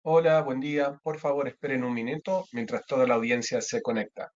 Hola, buen día. Por favor, esperen un minuto mientras toda la audiencia se conecta.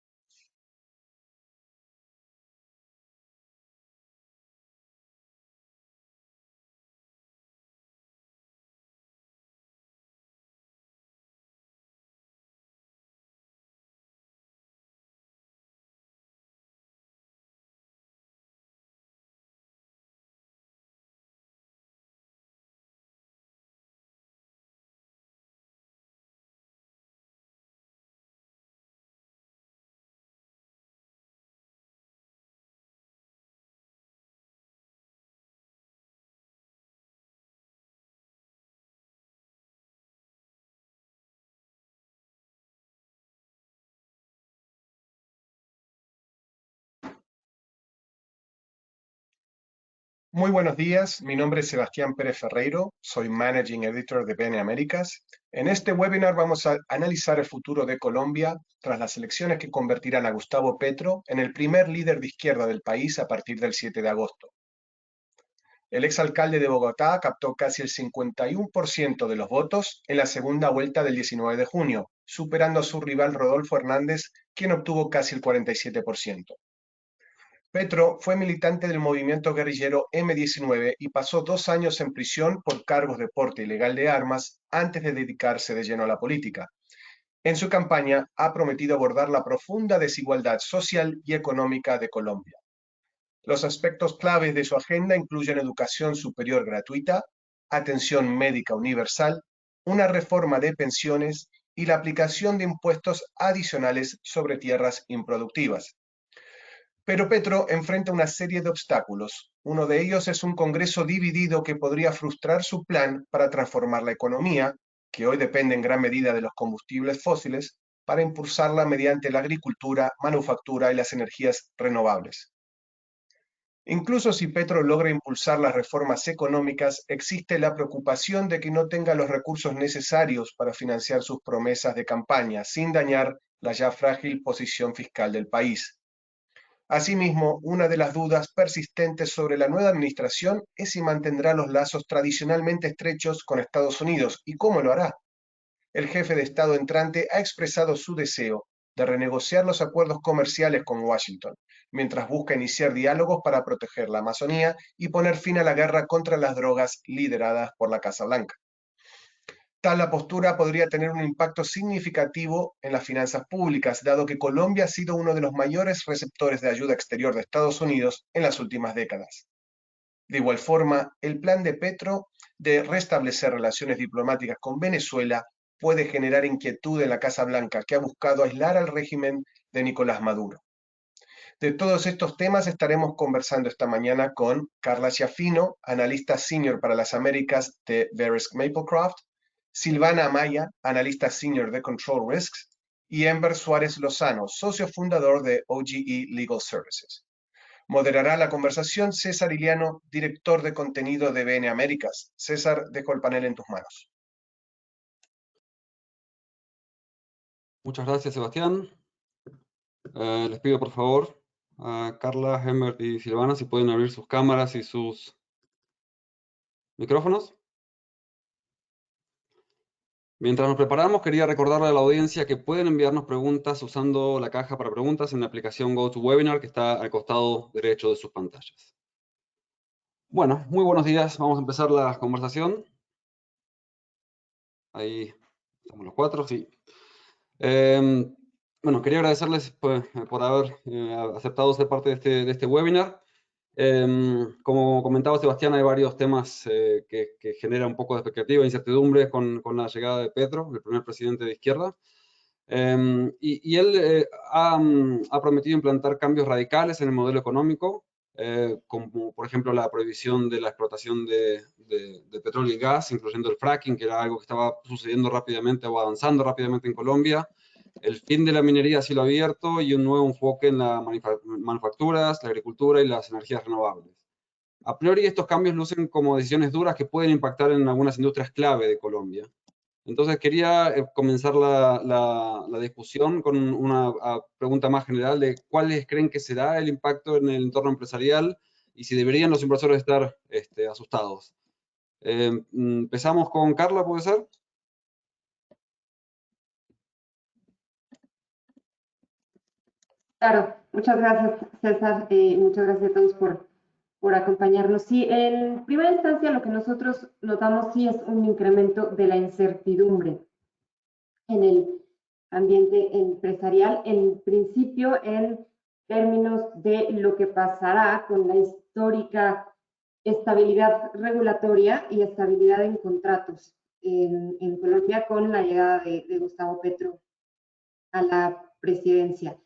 Muy buenos días, mi nombre es Sebastián Pérez Ferreiro, soy Managing Editor de BN Américas. En este webinar vamos a analizar el futuro de Colombia tras las elecciones que convertirán a Gustavo Petro en el primer líder de izquierda del país a partir del 7 de agosto. El exalcalde de Bogotá captó casi el 51% de los votos en la segunda vuelta del 19 de junio, superando a su rival Rodolfo Hernández, quien obtuvo casi el 47%. Petro fue militante del movimiento guerrillero M-19 y pasó 2 años en prisión por cargos de porte ilegal de armas antes de dedicarse de lleno a la política. En su campaña ha prometido abordar la profunda desigualdad social y económica de Colombia. Los aspectos claves de su agenda incluyen educación superior gratuita, atención médica universal, una reforma de pensiones y la aplicación de impuestos adicionales sobre tierras improductivas. Pero Petro enfrenta una serie de obstáculos. Uno de ellos es un Congreso dividido que podría frustrar su plan para transformar la economía, que hoy depende en gran medida de los combustibles fósiles, para impulsarla mediante la agricultura, manufactura y las energías renovables. Incluso si Petro logra impulsar las reformas económicas, existe la preocupación de que no tenga los recursos necesarios para financiar sus promesas de campaña, sin dañar la ya frágil posición fiscal del país. Asimismo, una de las dudas persistentes sobre la nueva administración es si mantendrá los lazos tradicionalmente estrechos con Estados Unidos y cómo lo hará. El jefe de Estado entrante ha expresado su deseo de renegociar los acuerdos comerciales con Washington, mientras busca iniciar diálogos para proteger la Amazonía y poner fin a la guerra contra las drogas lideradas por la Casa Blanca. Tal postura podría tener un impacto significativo en las finanzas públicas, dado que Colombia ha sido uno de los mayores receptores de ayuda exterior de Estados Unidos en las últimas décadas. De igual forma, el plan de Petro de restablecer relaciones diplomáticas con Venezuela puede generar inquietud en la Casa Blanca, que ha buscado aislar al régimen de Nicolás Maduro. De todos estos temas estaremos conversando esta mañana con Carla Schiaffino, analista senior para las Américas de Verisk Maplecroft, Silvana Amaya, analista senior de Control Risks, y Enver Suárez Lozano, socio fundador de OGE Legal Services. Moderará la conversación César Iliano, director de contenido de BN Américas. César, dejo el panel en tus manos. Muchas gracias, Sebastián. Les pido, por favor, a Carla, Emmer y Silvana si pueden abrir sus cámaras y sus micrófonos. Mientras nos preparamos, quería recordarle a la audiencia que pueden enviarnos preguntas usando la caja para preguntas en la aplicación GoToWebinar que está al costado derecho de sus pantallas. Bueno, muy buenos días. Vamos a empezar la conversación. Ahí estamos los cuatro, sí. Bueno, quería agradecerles por haber aceptado ser parte de este webinar. Como comentaba Sebastián, hay varios temas que generan un poco de expectativa e incertidumbre con la llegada de Petro, el primer presidente de izquierda. Y él ha prometido implantar cambios radicales en el modelo económico, como por ejemplo la prohibición de la explotación de petróleo y gas, incluyendo el fracking, que era algo que estaba sucediendo rápidamente o avanzando rápidamente en Colombia, el fin de la minería a cielo abierto y un nuevo enfoque en las manufacturas, la agricultura y las energías renovables. A priori, estos cambios lucen como decisiones duras que pueden impactar en algunas industrias clave de Colombia. Entonces quería comenzar la discusión con una pregunta más general de cuáles creen que será el impacto en el entorno empresarial y si deberían los inversores estar asustados. Empezamos con Carla, ¿puede ser? Claro, muchas gracias, César. Muchas gracias a todos por acompañarnos. Sí, en primera instancia lo que nosotros notamos sí es un incremento de la incertidumbre en el ambiente empresarial, en principio en términos de lo que pasará con la histórica estabilidad regulatoria y estabilidad en contratos en Colombia con la llegada de Gustavo Petro a la presidencia.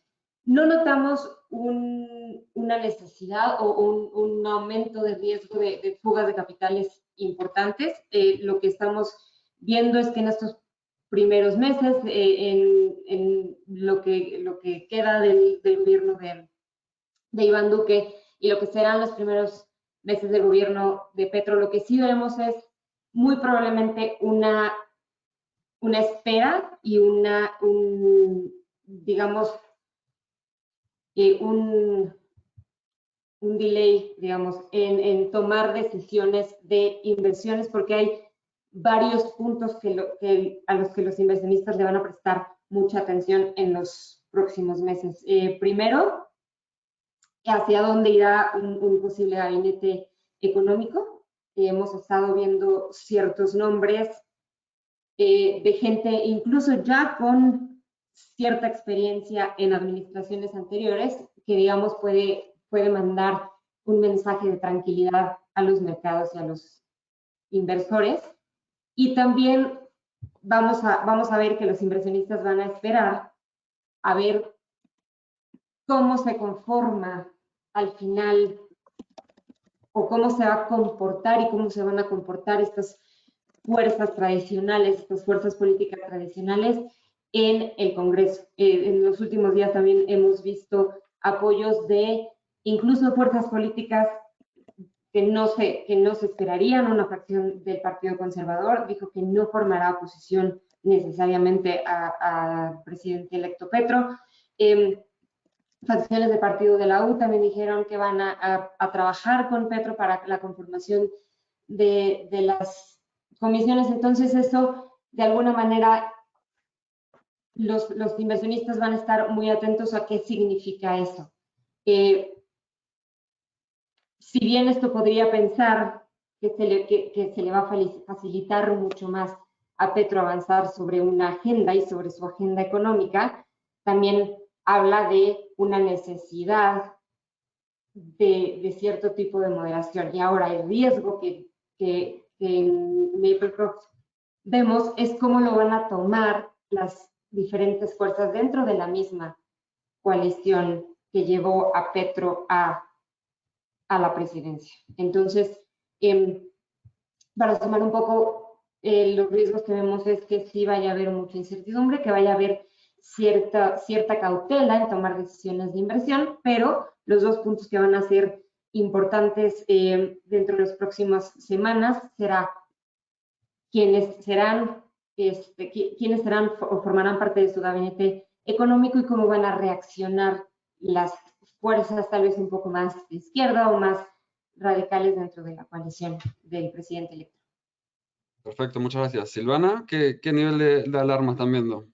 No notamos una necesidad o un aumento de riesgo de fugas de capitales importantes. Lo que estamos viendo es que en estos primeros meses, en lo que queda del gobierno de Iván Duque y lo que serán los primeros meses del gobierno de Petro, lo que sí vemos es muy probablemente una espera y digamos, un delay, digamos, en tomar decisiones de inversiones, porque hay varios puntos a los que los inversionistas le van a prestar mucha atención en los próximos meses. Primero, hacia dónde irá un posible gabinete económico. Hemos estado viendo ciertos nombres de gente incluso ya con cierta experiencia en administraciones anteriores, que digamos puede mandar un mensaje de tranquilidad a los mercados y a los inversores. Y también vamos a ver que los inversionistas van a esperar a ver cómo se conforma al final o cómo se va a comportar y cómo se van a comportar estas fuerzas tradicionales, estas fuerzas políticas tradicionales en el Congreso. En los últimos días también hemos visto apoyos de incluso fuerzas políticas que no se esperarían. Una facción del Partido Conservador dijo que no formará oposición necesariamente al presidente electo Petro. Facciones del partido de la U también dijeron que van a trabajar con Petro para la conformación de las comisiones. Entonces eso, de alguna manera, los inversionistas van a estar muy atentos a qué significa eso. Si bien esto podría pensar que se le va a facilitar mucho más a Petro avanzar sobre una agenda y sobre su agenda económica, también habla de una necesidad de cierto tipo de moderación. Y ahora el riesgo que en Maplecroft vemos es cómo lo van a tomar las diferentes fuerzas dentro de la misma coalición que llevó a Petro a la presidencia. Entonces, para sumar un poco, los riesgos que vemos es que sí vaya a haber mucha incertidumbre, que vaya a haber cierta cautela en tomar decisiones de inversión, pero los dos puntos que van a ser importantes dentro de las próximas semanas será quiénes serán o formarán parte de su gabinete económico y cómo van a reaccionar las fuerzas tal vez un poco más de izquierda o más radicales dentro de la coalición del presidente electo. Perfecto, muchas gracias. Silvana, ¿qué nivel de alarma están viendo?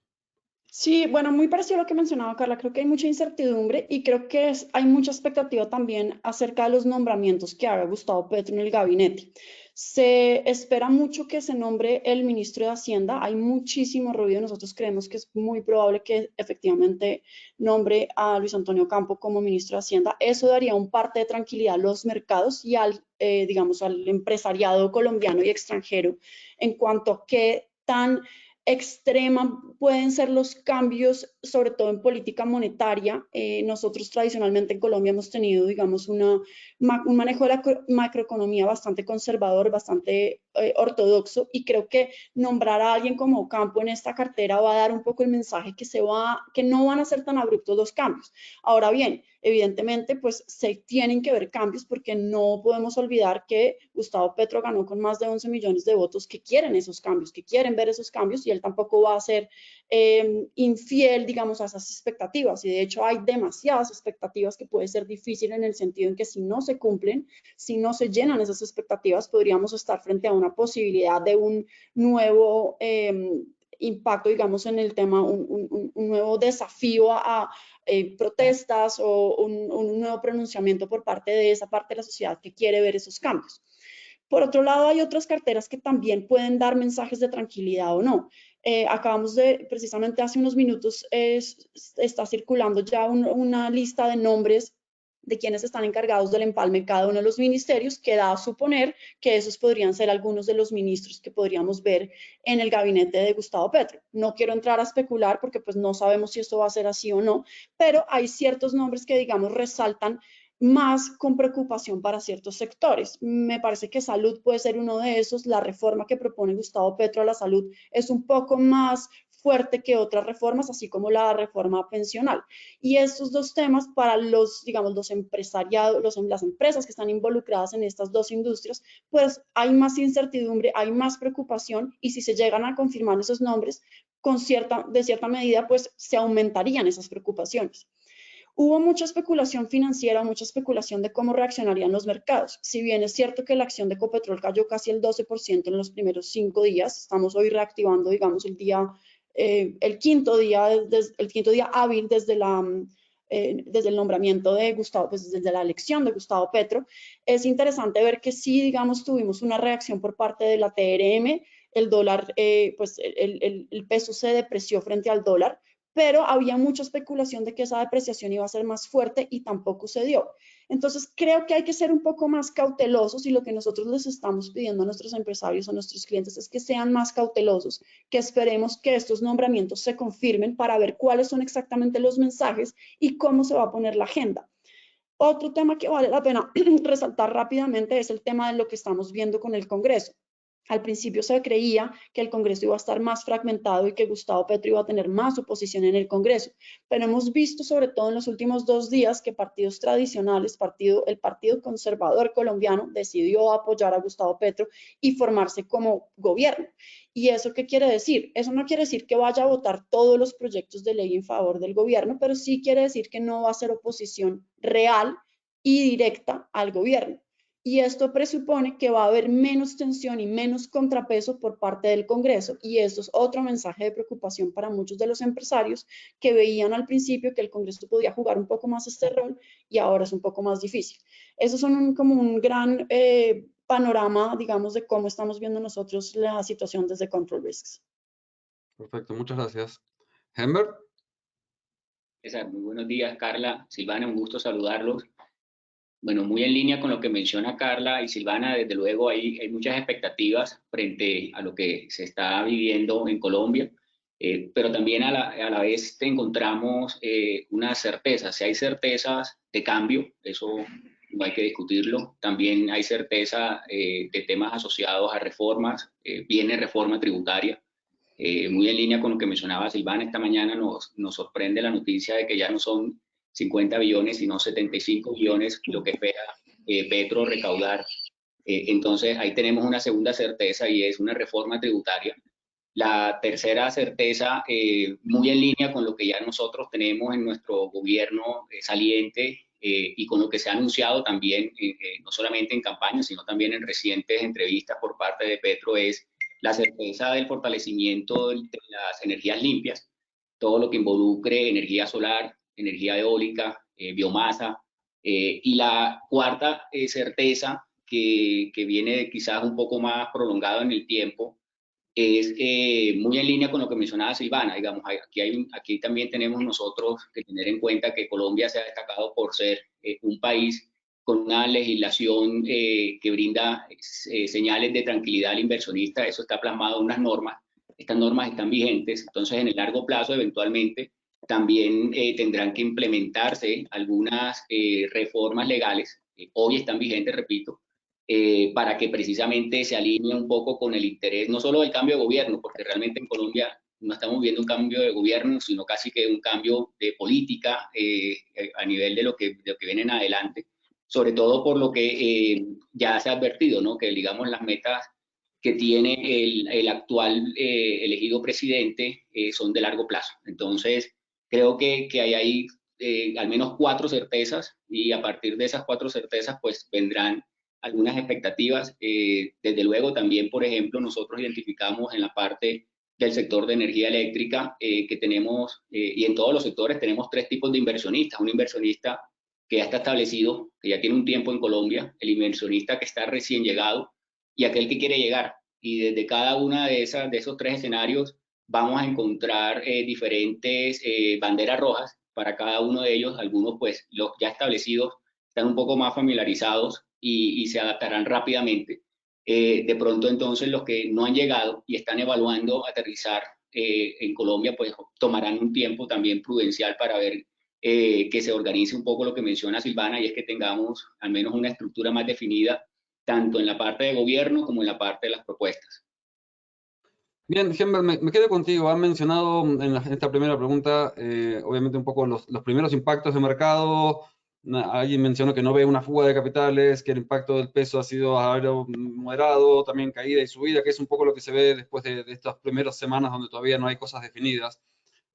Sí, bueno, muy parecido a lo que mencionaba Carla, creo que hay mucha incertidumbre y creo que hay mucha expectativa también acerca de los nombramientos que haga Gustavo Petro en el gabinete. Se espera mucho que se nombre el ministro de Hacienda, hay muchísimo ruido, nosotros creemos que es muy probable que efectivamente nombre a Luis Antonio Campo como ministro de Hacienda. Eso daría un parte de tranquilidad a los mercados y digamos, al empresariado colombiano y extranjero en cuanto a qué tan extrema pueden ser los cambios, sobre todo en política monetaria. Nosotros tradicionalmente en Colombia hemos tenido, digamos, un manejo de la macroeconomía bastante conservador, bastante ortodoxo, y creo que nombrar a alguien como Campo en esta cartera va a dar un poco el mensaje que no van a ser tan abruptos los cambios. Ahora bien, evidentemente, pues se tienen que ver cambios porque no podemos olvidar que Gustavo Petro ganó con más de 11 millones de votos que quieren esos cambios, que quieren ver esos cambios, y él tampoco va a ser infiel, digamos, a esas expectativas. Y de hecho hay demasiadas expectativas que puede ser difícil en el sentido en que si no se cumplen, si no se llenan esas expectativas, podríamos estar frente a una posibilidad de un nuevo impacto, digamos, en el tema, un nuevo desafío a protestas o un nuevo pronunciamiento por parte de esa parte de la sociedad que quiere ver esos cambios. Por otro lado, hay otras carteras que también pueden dar mensajes de tranquilidad o no. Acabamos de, precisamente hace unos minutos, está circulando ya una lista de nombres de quienes están encargados del empalme de cada uno de los ministerios, que da a suponer que esos podrían ser algunos de los ministros que podríamos ver en el gabinete de Gustavo Petro. No quiero entrar a especular porque pues no sabemos si esto va a ser así o no, pero hay ciertos nombres que, digamos, resaltan más con preocupación para ciertos sectores. Me parece que salud puede ser uno de esos. La reforma que propone Gustavo Petro a la salud es un poco más fuerte que otras reformas, así como la reforma pensional. Y estos dos temas para los, digamos, los empresariados, las empresas que están involucradas en estas dos industrias, pues hay más incertidumbre, hay más preocupación, y si se llegan a confirmar esos nombres, de cierta medida, pues se aumentarían esas preocupaciones. Hubo mucha especulación financiera, mucha especulación de cómo reaccionarían los mercados. Si bien es cierto que la acción de Ecopetrol cayó casi el 12% en los primeros 5 días, estamos hoy reactivando, digamos, el quinto día hábil desde el nombramiento de Gustavo, pues desde la elección de Gustavo Petro. Es interesante ver que sí, digamos, tuvimos una reacción por parte de la TRM, el dólar, pues el peso se depreció frente al dólar, pero había mucha especulación de que esa depreciación iba a ser más fuerte y tampoco se dio. Entonces, creo que hay que ser un poco más cautelosos, y lo que nosotros les estamos pidiendo a nuestros empresarios, a nuestros clientes, es que sean más cautelosos, que esperemos que estos nombramientos se confirmen para ver cuáles son exactamente los mensajes y cómo se va a poner la agenda. Otro tema que vale la pena resaltar rápidamente es el tema de lo que estamos viendo con el Congreso. Al principio se creía que el Congreso iba a estar más fragmentado y que Gustavo Petro iba a tener más oposición en el Congreso, pero hemos visto, sobre todo en los últimos 2 días, que partidos tradicionales, el Partido Conservador Colombiano decidió apoyar a Gustavo Petro y formarse como gobierno. ¿Y eso qué quiere decir? Eso no quiere decir que vaya a votar todos los proyectos de ley en favor del gobierno, pero sí quiere decir que no va a ser oposición real y directa al gobierno. Y esto presupone que va a haber menos tensión y menos contrapeso por parte del Congreso, y esto es otro mensaje de preocupación para muchos de los empresarios que veían al principio que el Congreso podía jugar un poco más este rol y ahora es un poco más difícil. Esos son como un gran panorama, digamos, de cómo estamos viendo nosotros la situación desde Control Risks. Perfecto, muchas gracias. Humbert. César, muy buenos días, Carla, Silvana, un gusto saludarlos. Bueno, muy en línea con lo que menciona Carla y Silvana, desde luego hay muchas expectativas frente a lo que se está viviendo en Colombia, pero también a la vez encontramos unas certezas. Si hay certezas de cambio, eso no hay que discutirlo. También hay certeza de temas asociados a reformas, viene reforma tributaria. Muy en línea con lo que mencionaba Silvana, esta mañana nos sorprende la noticia de que ya no son 50 billones, sino 75 billones lo que espera Petro recaudar. Entonces, ahí tenemos una segunda certeza, y es una reforma tributaria. La tercera certeza, muy en línea con lo que ya nosotros tenemos en nuestro gobierno saliente, y con lo que se ha anunciado también, no solamente en campaña, sino también en recientes entrevistas por parte de Petro, es la certeza del fortalecimiento de las energías limpias, todo lo que involucre energía solar, energía eólica, biomasa, y la cuarta certeza que viene quizás un poco más prolongado en el tiempo, es muy en línea con lo que mencionaba Silvana. Digamos, aquí también tenemos nosotros que tener en cuenta que Colombia se ha destacado por ser un país con una legislación que brinda señales de tranquilidad al inversionista. Eso está plasmado en unas normas. Estas normas están vigentes, entonces en el largo plazo eventualmente también tendrán que implementarse algunas reformas legales, hoy están vigentes, repito, para que precisamente se alinee un poco con el interés, no solo del cambio de gobierno, porque realmente en Colombia no estamos viendo un cambio de gobierno, sino casi que un cambio de política a nivel de lo que viene en adelante, sobre todo por lo que ya se ha advertido, ¿no? Que digamos las metas que tiene el actual elegido presidente son de largo plazo. Entonces, creo que hay ahí al menos 4 certezas, y a partir de esas 4 certezas pues vendrán algunas expectativas. Desde luego también, por ejemplo, nosotros identificamos en la parte del sector de energía eléctrica que tenemos, y en todos los sectores tenemos tres tipos de inversionistas. Un inversionista que ya está establecido, que ya tiene un tiempo en Colombia, el inversionista que está recién llegado y aquel que quiere llegar. Y desde cada una de esos tres escenarios vamos a encontrar diferentes banderas rojas para cada uno de ellos. Algunos, pues, los ya establecidos están un poco más familiarizados y se adaptarán rápidamente. De pronto, entonces, los que no han llegado y están evaluando aterrizar en Colombia, pues tomarán un tiempo también prudencial para ver que se organice un poco lo que menciona Silvana, y es que tengamos al menos una estructura más definida, tanto en la parte de gobierno como en la parte de las propuestas. Bien, Humbert, me quedo contigo. Han mencionado en esta primera pregunta, obviamente, un poco los primeros impactos de mercado. Alguien mencionó que no ve una fuga de capitales, que el impacto del peso ha sido algo moderado, también caída y subida, que es un poco lo que se ve después de estas primeras semanas donde todavía no hay cosas definidas.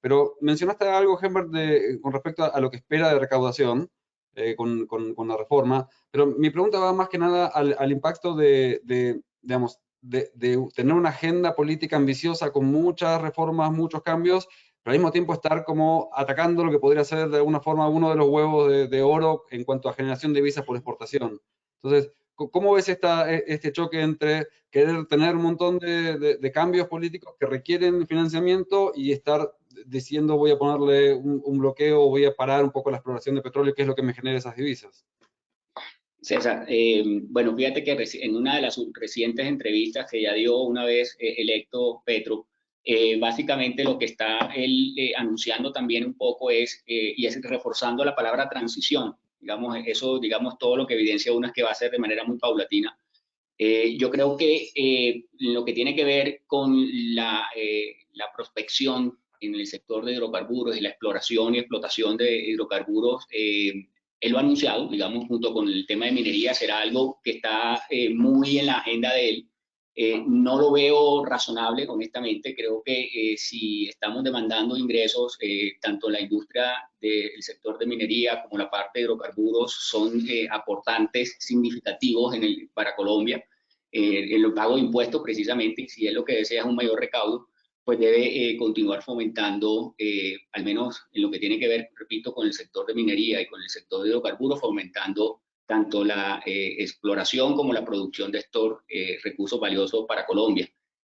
Pero mencionaste algo, Humbert, con respecto a lo que espera de recaudación con la reforma. Pero mi pregunta va más que nada al impacto digamos, de tener una agenda política ambiciosa con muchas reformas, muchos cambios, pero al mismo tiempo estar como atacando lo que podría ser de alguna forma uno de los huevos de oro en cuanto a generación de divisas por exportación. Entonces, ¿cómo ves este choque entre querer tener un montón de cambios políticos que requieren financiamiento y estar diciendo voy a ponerle un bloqueo, voy a parar un poco la exploración de petróleo, que es lo que me genera esas divisas? César, bueno, fíjate que en una de las recientes entrevistas que ya dio una vez electo Petro, básicamente lo que está él anunciando también un poco es, y es reforzando la palabra transición. Digamos, eso, digamos, todo lo que evidencia uno es que va a ser de manera muy paulatina. Yo creo que lo que tiene que ver con la prospección en el sector de hidrocarburos y la exploración y explotación de hidrocarburos, él lo ha anunciado, digamos, junto con el tema de minería, será algo que está muy en la agenda de él. No lo veo razonable, honestamente. Creo que si estamos demandando ingresos, tanto la industria del sector de minería como la parte de hidrocarburos son aportantes significativos para Colombia. En el pago de impuestos, precisamente, si es lo que desea es un mayor recaudo, pues debe continuar fomentando, al menos en lo que tiene que ver, repito, con el sector de minería y con el sector de hidrocarburos, fomentando tanto la exploración como la producción de estos recursos valiosos para Colombia.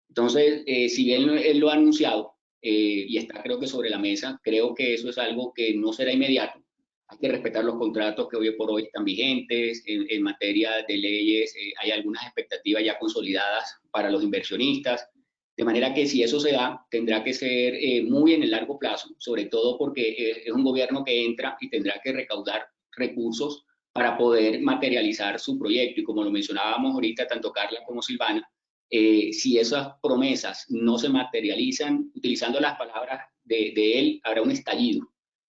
Entonces, si bien él lo ha anunciado y está, creo que, sobre la mesa, creo que eso es algo que no será inmediato. Hay que respetar los contratos que hoy por hoy están vigentes. En materia de leyes hay algunas expectativas ya consolidadas para los inversionistas. De manera que si eso se da, tendrá que ser muy en el largo plazo, sobre todo porque es un gobierno que entra y tendrá que recaudar recursos para poder materializar su proyecto. Y como lo mencionábamos ahorita, tanto Carla como Silvana, si esas promesas no se materializan, utilizando las palabras de él, habrá un estallido.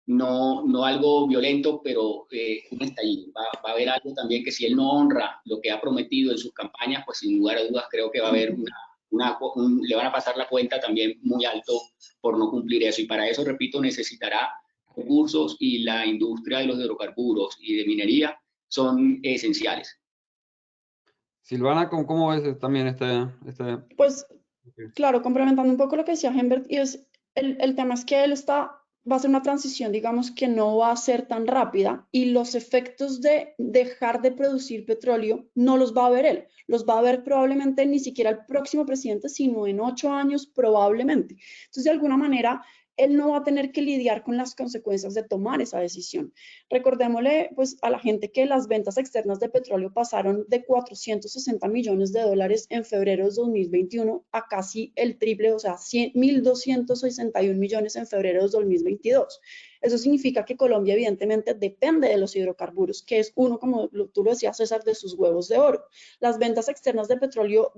No algo violento, pero un estallido. Va a haber algo también que, si él no honra lo que ha prometido en sus campañas, pues sin lugar a dudas creo que va a haber le van a pasar la cuenta también muy alto por no cumplir eso. Y para eso, repito, necesitará recursos, y la industria de los hidrocarburos y de minería son esenciales. Silvana, ¿cómo ves también Pues, claro, complementando un poco lo que decía Humbert, y es el tema es que va a ser una transición, digamos, que no va a ser tan rápida, y los efectos de dejar de producir petróleo no los va a ver él, los va a ver probablemente ni siquiera el próximo presidente, sino en 8 años probablemente. Entonces, de alguna manera, él no va a tener que lidiar con las consecuencias de tomar esa decisión. Recordémosle, pues, a la gente que las ventas externas de petróleo pasaron de 460 millones de dólares en febrero de 2021 a casi el triple, o sea, 1.261 millones en febrero de 2022. Eso significa que Colombia evidentemente depende de los hidrocarburos, que es uno, como tú lo decías, César, de sus huevos de oro. Las ventas externas de petróleo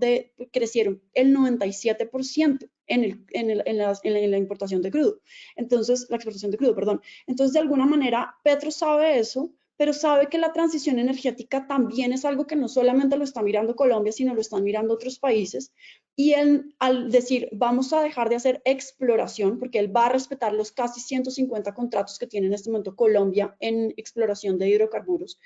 crecieron el 97% en la importación de crudo. Entonces, la exportación de crudo, perdón. Entonces, de alguna manera, Petro sabe eso, pero sabe que la transición energética también es algo que no solamente lo está mirando Colombia, sino lo están mirando otros países. Y él, al decir, vamos a dejar de hacer exploración, porque él va a respetar los casi 150 contratos que tiene en este momento Colombia en exploración de hidrocarburos,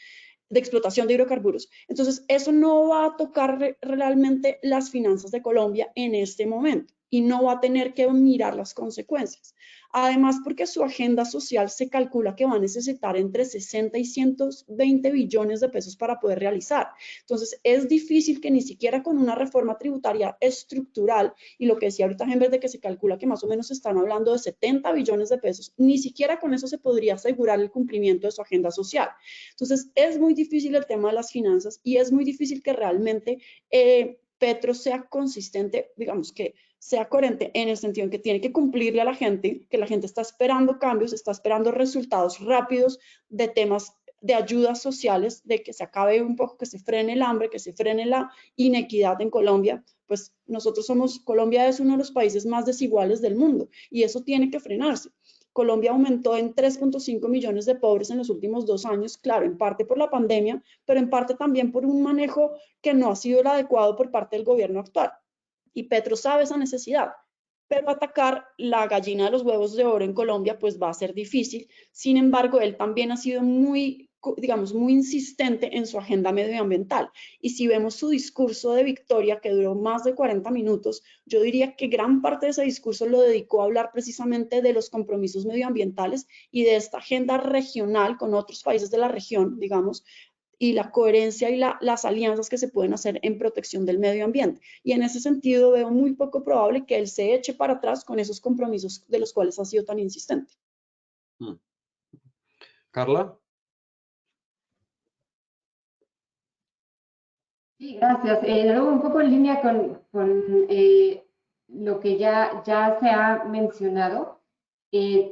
de explotación de hidrocarburos. Entonces, eso no va a tocar realmente las finanzas de Colombia en este momento. y no va a tener que mirar las consecuencias. Además, porque su agenda social se calcula que va a necesitar entre 60 y 120 billones de pesos para poder realizar. Entonces, es difícil que ni siquiera con una reforma tributaria estructural, y lo que decía ahorita en vez de que se calcula que más o menos están hablando de 70 billones de pesos, ni siquiera con eso se podría asegurar el cumplimiento de su agenda social. Entonces, es muy difícil el tema de las finanzas y es muy difícil que realmente Petro sea consistente, digamos que sea coherente en el sentido en que tiene que cumplirle a la gente, que la gente está esperando cambios, está esperando resultados rápidos de temas de ayudas sociales, de que se acabe un poco, que se frene el hambre, que se frene la inequidad en Colombia. Pues Colombia es uno de los países más desiguales del mundo y eso tiene que frenarse. Colombia aumentó en 3.5 millones de pobres en los últimos 2 años, claro, en parte por la pandemia, pero en parte también por un manejo que no ha sido el adecuado por parte del gobierno actual. Y Petro sabe esa necesidad, pero atacar la gallina de los huevos de oro en Colombia pues va a ser difícil. Sin embargo, él también ha sido muy, digamos, muy insistente en su agenda medioambiental. Y si vemos su discurso de victoria, que duró más de 40 minutos, yo diría que gran parte de ese discurso lo dedicó a hablar precisamente de los compromisos medioambientales y de esta agenda regional con otros países de la región, digamos, y la coherencia y las alianzas que se pueden hacer en protección del medio ambiente. Y en ese sentido veo muy poco probable que él se eche para atrás con esos compromisos de los cuales ha sido tan insistente. Carla. Sí, gracias. Un poco en línea con lo que ya se ha mencionado.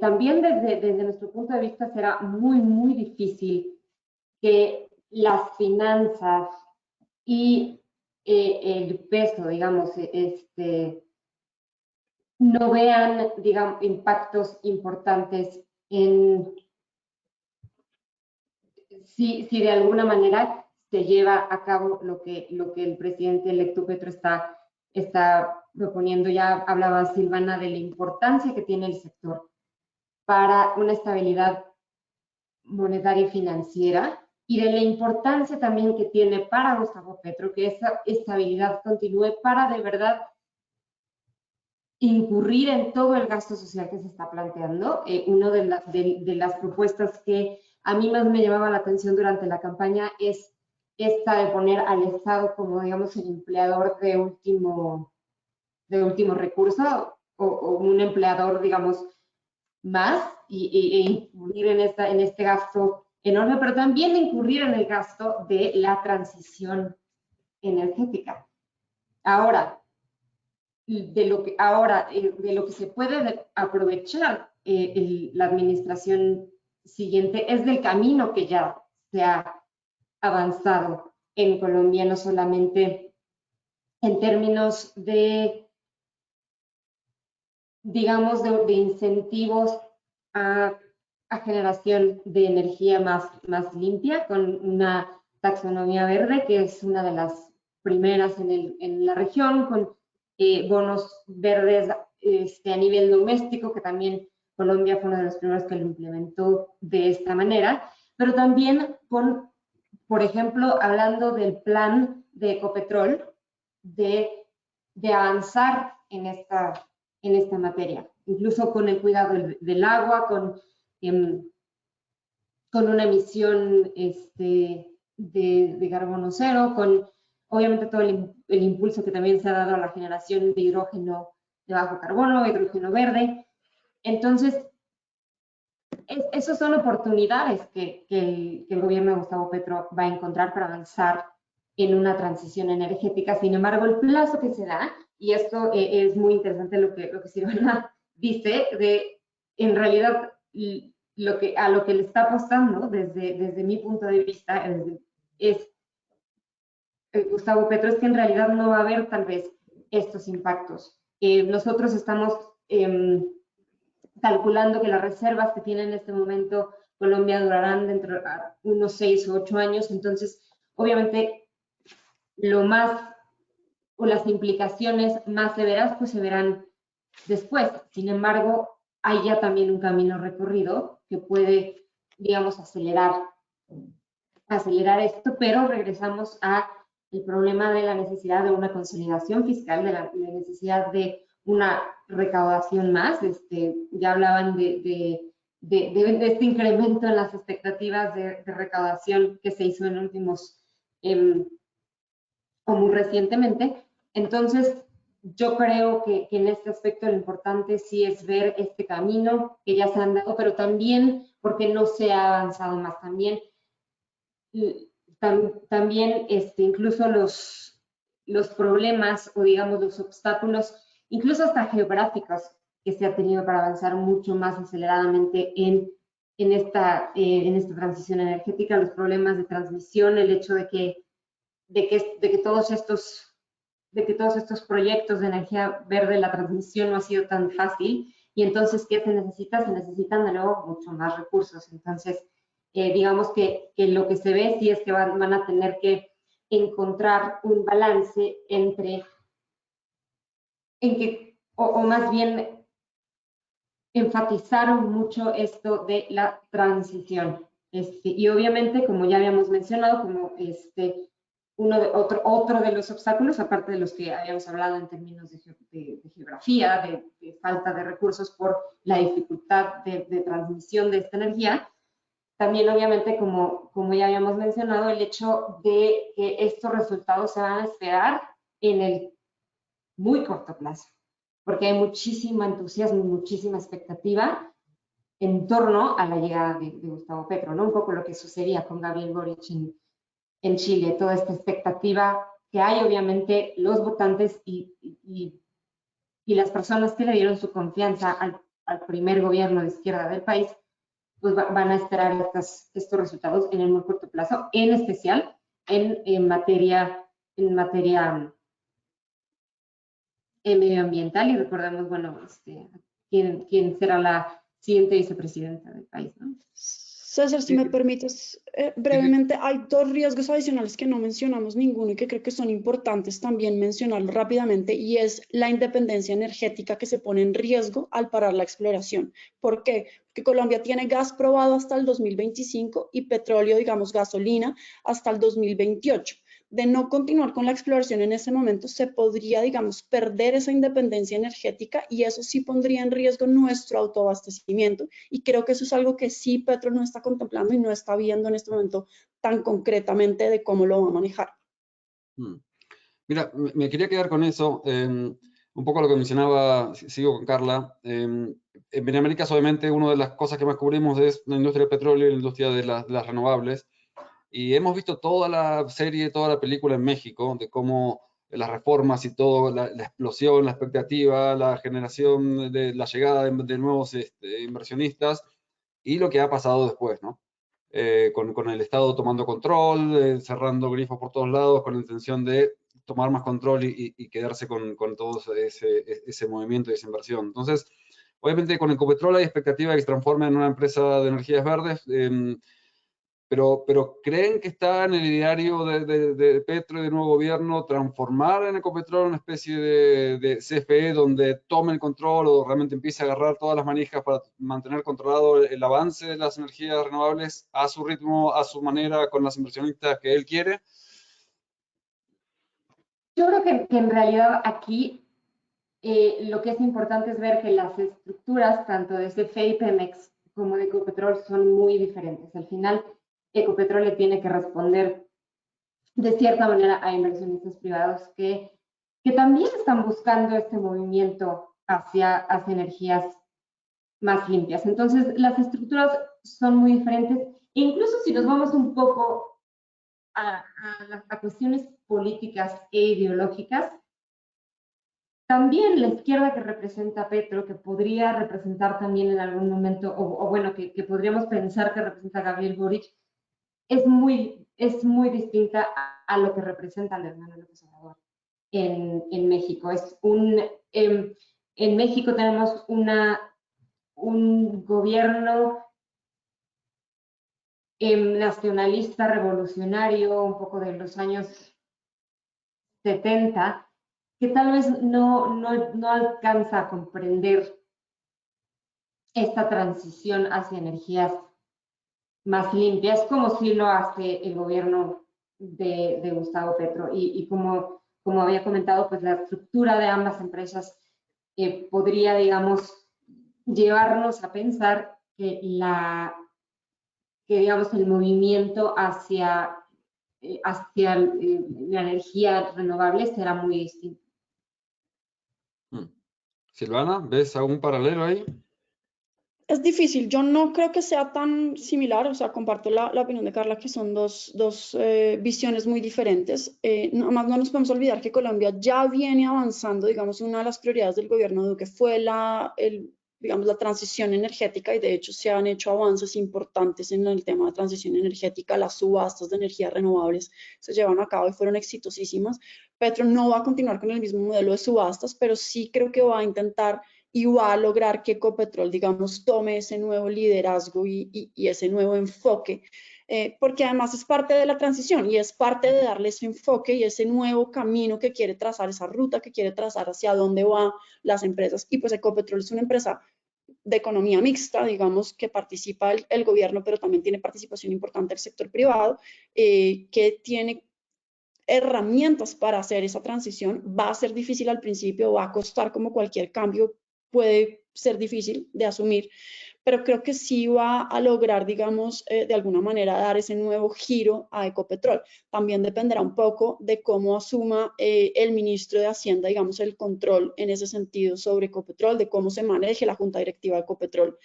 También desde nuestro punto de vista será muy difícil que las finanzas y el peso, digamos, no vean, digamos, impactos importantes en si de alguna manera se lleva a cabo lo que el presidente electo Petro está proponiendo. Ya hablaba Silvana de la importancia que tiene el sector para una estabilidad monetaria y financiera y de la importancia también que tiene para Gustavo Petro que esa estabilidad continúe para de verdad incurrir en todo el gasto social que se está planteando. Una de las propuestas que a mí más me llamaba la atención durante la campaña es esta de poner al Estado como, digamos, el empleador de último recurso o un empleador, digamos, más e incurrir en este gasto enorme, pero también incurrir en el gasto de la transición energética. Ahora, de lo que se puede aprovechar la administración siguiente es del camino que ya se ha avanzado en Colombia, no solamente en términos de, digamos, de incentivos a generación de energía más limpia, con una taxonomía verde, que es una de las primeras en la región, con bonos verdes a nivel doméstico, que también Colombia fue uno de los primeros que lo implementó de esta manera, pero también con, por ejemplo, hablando del plan de Ecopetrol, de avanzar en esta materia, incluso con el cuidado del agua, con una emisión de carbono cero, con obviamente todo el impulso que también se ha dado a la generación de hidrógeno de bajo carbono, hidrógeno verde. Entonces, esas son oportunidades que el gobierno de Gustavo Petro va a encontrar para avanzar en una transición energética. Sin embargo, el plazo que se da, y esto es muy interesante lo que Silvana dice, en realidad a lo que le está apostando desde mi punto de vista es Gustavo Petro, es que en realidad no va a haber tal vez estos impactos. Nosotros estamos calculando que las reservas que tiene en este momento Colombia durarán dentro de unos 6 o 8 años, entonces obviamente las implicaciones más severas pues se verán después. Sin embargo, hay ya también un camino recorrido que puede, digamos, acelerar esto, pero regresamos a el problema de la necesidad de una consolidación fiscal, de la necesidad de una recaudación más. Ya hablaban de este incremento en las expectativas de recaudación que se hizo en últimos, o muy recientemente. Entonces, yo creo que en este aspecto lo importante sí es ver este camino que ya se han dado, pero también porque no se ha avanzado más. También incluso los problemas o digamos los obstáculos, incluso hasta geográficos, que se ha tenido para avanzar mucho más aceleradamente en esta transición energética, los problemas de transmisión, el hecho de que todos estos proyectos de energía verde, la transmisión no ha sido tan fácil, y entonces, ¿qué se necesita? Se necesitan de nuevo mucho más recursos. Entonces, digamos que lo que se ve sí es que van a tener que encontrar un balance o más bien enfatizar mucho esto de la transición. Y obviamente, como ya habíamos mencionado, como otro de los obstáculos, aparte de los que habíamos hablado en términos de geografía, de falta de recursos por la dificultad de transmisión de esta energía, también obviamente, como ya habíamos mencionado, el hecho de que estos resultados se van a esperar en el muy corto plazo, porque hay muchísimo entusiasmo, muchísima expectativa en torno a la llegada de Gustavo Petro, ¿no? Un poco lo que sucedía con Gabriel Boric en Chile, toda esta expectativa que hay, obviamente, los votantes y las personas que le dieron su confianza al primer gobierno de izquierda del país, pues van a esperar estos resultados en el muy corto plazo, en especial en materia medioambiental. Y recordemos, bueno, quién será la siguiente vicepresidenta del país, ¿no? César, si me permites, brevemente, hay dos riesgos adicionales que no mencionamos ninguno y que creo que son importantes también mencionarlo rápidamente, y es la independencia energética que se pone en riesgo al parar la exploración. ¿Por qué? Porque Colombia tiene gas probado hasta el 2025 y petróleo, digamos, gasolina, hasta el 2028. De no continuar con la exploración en ese momento, se podría, digamos, perder esa independencia energética, y eso sí pondría en riesgo nuestro autoabastecimiento, y creo que eso es algo que sí Petro no está contemplando y no está viendo en este momento tan concretamente de cómo lo va a manejar. Mira, me quería quedar con eso, un poco lo que mencionaba, sigo con Carla. En Benaméricas, obviamente, una de las cosas que más cubrimos es la industria del petróleo y la industria de las renovables. Y hemos visto toda la serie, toda la película en México, de cómo las reformas y todo, la explosión, la expectativa, la generación de la llegada de nuevos inversionistas, y lo que ha pasado después, ¿no? Con el Estado tomando control, cerrando grifos por todos lados, con la intención de tomar más control y quedarse con todo ese movimiento y esa inversión. Entonces, obviamente con Ecopetrol hay expectativa de que se transforme en una empresa de energías verdes, pero ¿creen que está en el ideario de Petro y del nuevo gobierno transformar en Ecopetrol una especie de CFE donde tome el control o realmente empiece a agarrar todas las manijas para mantener controlado el avance de las energías renovables a su ritmo, a su manera, con las inversionistas que él quiere? Yo creo que en realidad aquí lo que es importante es ver que las estructuras tanto de CFE y Pemex como de Ecopetrol son muy diferentes. Al final, Ecopetrol le tiene que responder de cierta manera a inversionistas privados que también están buscando este movimiento hacia energías más limpias. Entonces, las estructuras son muy diferentes. E incluso si nos vamos un poco a cuestiones políticas e ideológicas, también la izquierda que representa Petro, que podría representar también en algún momento, o bueno, que podríamos pensar que representa Gabriel Boric, es muy distinta a lo que representa Andrés Manuel López Obrador en México. En México tenemos un gobierno nacionalista, revolucionario, un poco de los años 70, que tal vez no alcanza a comprender esta transición hacia energías más limpias, como sí lo hace el gobierno de Gustavo Petro. Y como había comentado, pues la estructura de ambas empresas podría, digamos, llevarnos a pensar que digamos, el movimiento hacia la energía renovable será muy distinto. Silvana, ¿ves algún paralelo ahí? Es difícil, yo no creo que sea tan similar, o sea, comparto la opinión de Carla, que son dos visiones muy diferentes. Nada más no nos podemos olvidar que Colombia ya viene avanzando, digamos, una de las prioridades del gobierno de Duque fue digamos, la transición energética, y de hecho se han hecho avances importantes en el tema de transición energética. Las subastas de energías renovables se llevaron a cabo y fueron exitosísimas. Petro no va a continuar con el mismo modelo de subastas, pero sí creo que va a intentar y va a lograr que Ecopetrol, digamos, tome ese nuevo liderazgo y ese nuevo enfoque, porque además es parte de la transición y es parte de darle ese enfoque y ese nuevo camino que quiere trazar, esa ruta que quiere trazar hacia dónde van las empresas. Y pues Ecopetrol es una empresa de economía mixta, digamos, que participa el gobierno, pero también tiene participación importante del sector privado, que tiene herramientas para hacer esa transición. Va a ser difícil al principio, va a costar, como cualquier cambio puede ser difícil de asumir, pero creo que sí va a lograr, digamos, de alguna manera dar ese nuevo giro a Ecopetrol. También dependerá un poco de cómo asuma el ministro de Hacienda, digamos, el control en ese sentido sobre Ecopetrol, de cómo se maneje la junta directiva de Ecopetrol.